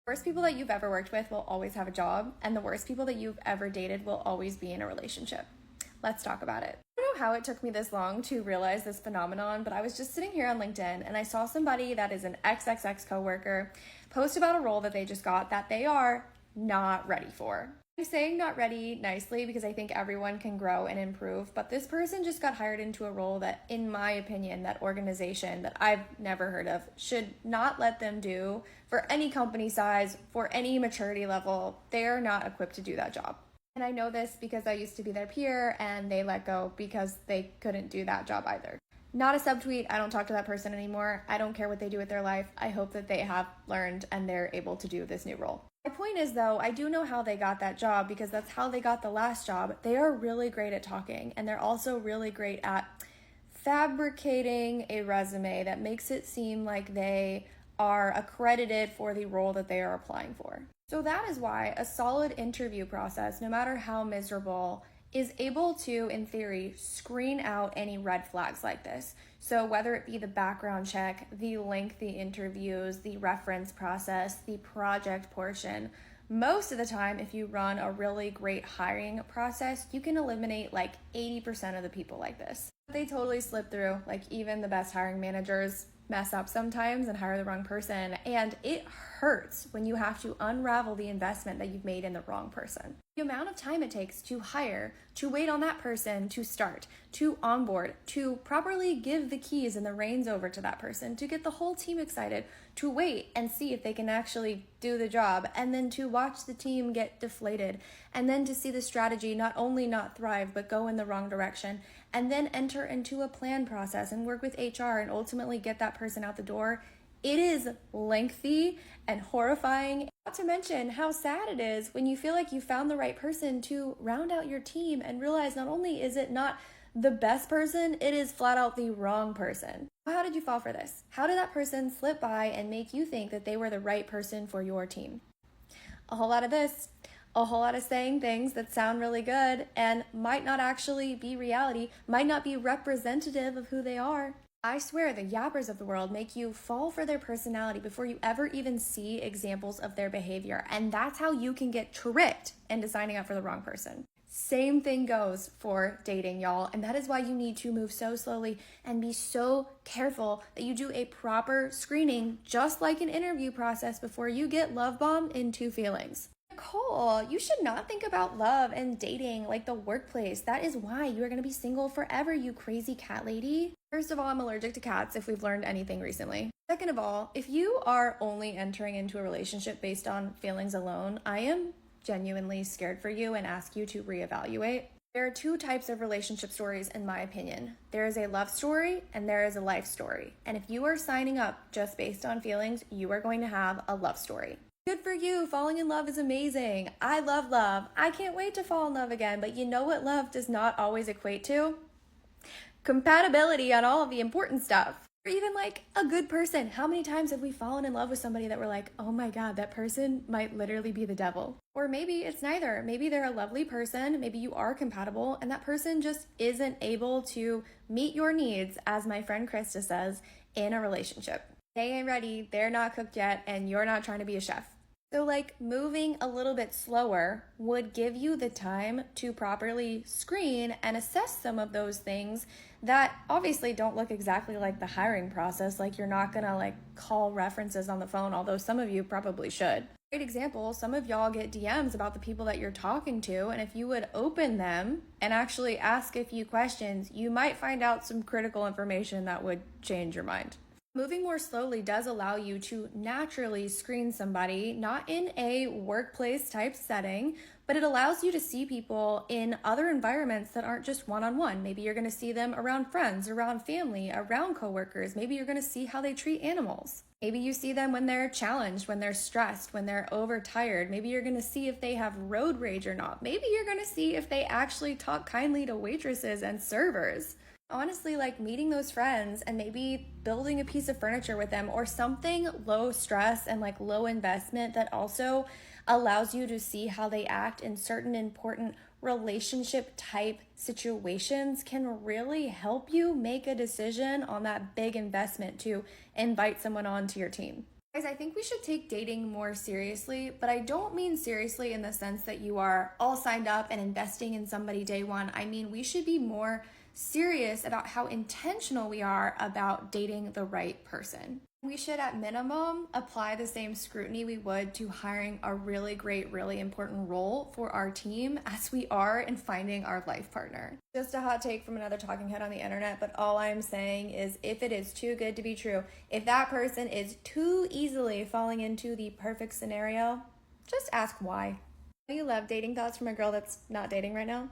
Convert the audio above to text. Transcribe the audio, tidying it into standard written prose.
Worst people that you've ever worked with will always have a job, and the worst people that you've ever dated will always be in a relationship. Let's talk about it. I don't know how it took me this long to realize this phenomenon, but I was just sitting here on LinkedIn and I saw somebody that is an XXX coworker post about a role that they just got that they are not ready for. I'm saying not ready nicely because I think everyone can grow and improve, but this person just got hired into a role that, in my opinion, that organization that I've never heard of should not let them do for any company size, for any maturity level. They're not equipped to do that job. And I know this because I used to be their peer and they let go because they couldn't do that job either. Not a subtweet. I don't talk to that person anymore. I don't care what they do with their life. I hope that they have learned and they're able to do this new role. My point is, though, I do know how they got that job because that's how they got the last job. They are really great at talking, and they're also really great at fabricating a resume that makes it seem like they are accredited for the role that they are applying for. So that is why a solid interview process, no matter how miserable, is able to, in theory, screen out any red flags like this. So whether it be the background check, the lengthy interviews, the reference process, the project portion, most of the time, if you run a really great hiring process, you can eliminate like 80% of the people like this. They totally slip through, like even the best hiring managers mess up sometimes and hire the wrong person, and it hurts when you have to unravel the investment that you've made in the wrong person. The amount of time it takes to hire, to wait on that person to start, to onboard, to properly give the keys and the reins over to that person, to get the whole team excited, to wait and see if they can actually do the job, and then to watch the team get deflated, and then to see the strategy not only not thrive but go in the wrong direction, and then enter into a plan process and work with HR and ultimately get that person out the door. It is lengthy and horrifying, not to mention how sad it is when you feel like you found the right person to round out your team and realize not only is it not the best person, it is flat out the wrong person. How did you fall for this? How did that person slip by and make you think that they were the right person for your team? A whole lot of this. A whole lot of saying things that sound really good and might not actually be reality, might not be representative of who they are. I swear the yappers of the world make you fall for their personality before you ever even see examples of their behavior. And that's how you can get tricked into signing up for the wrong person. Same thing goes for dating, y'all. And that is why you need to move so slowly and be so careful that you do a proper screening, just like an interview process, before you get love bombed into feelings. Nicole, you should not think about love and dating like the workplace. That is why you are going to be single forever, you crazy cat lady. First of all, I'm allergic to cats if we've learned anything recently. Second of all, if you are only entering into a relationship based on feelings alone, I am genuinely scared for you and ask you to reevaluate. There are two types of relationship stories in my opinion. There is a love story and there is a life story. And if you are signing up just based on feelings, you are going to have a love story. Good for you. Falling in love is amazing. I love love. I can't wait to fall in love again. But you know what love does not always equate to? Compatibility on all of the important stuff. Or even like a good person. How many times have we fallen in love with somebody that we're like, oh my God, that person might literally be the devil? Or maybe it's neither. Maybe they're a lovely person. Maybe you are compatible and that person just isn't able to meet your needs, as my friend Krista says, in a relationship. They ain't ready, they're not cooked yet, and you're not trying to be a chef. So like moving a little bit slower would give you the time to properly screen and assess some of those things that obviously don't look exactly like the hiring process. Like you're not gonna like call references on the phone, although some of you probably should. Great example, some of y'all get DMs about the people that you're talking to, and if you would open them and actually ask a few questions, you might find out some critical information that would change your mind. Moving more slowly does allow you to naturally screen somebody, not in a workplace type setting, but it allows you to see people in other environments that aren't just one-on-one. Maybe you're going to see them around friends, around family, around coworkers. Maybe you're going to see how they treat animals. Maybe you see them when they're challenged, when they're stressed, when they're overtired. Maybe you're going to see if they have road rage or not. Maybe you're going to see if they actually talk kindly to waitresses and servers. Honestly, like meeting those friends and maybe building a piece of furniture with them or something low stress and like low investment that also allows you to see how they act in certain important relationship type situations can really help you make a decision on that big investment to invite someone onto your team. Guys, I think we should take dating more seriously, but I don't mean seriously in the sense that you are all signed up and investing in somebody day one. I mean, we should be more serious about how intentional we are about dating the right person. We should, at minimum, apply the same scrutiny we would to hiring a really great, really important role for our team as we are in finding our life partner. Just a hot take from another talking head on the internet, but all I'm saying is if it is too good to be true, if that person is too easily falling into the perfect scenario, just ask why. Do you love dating thoughts from a girl that's not dating right now?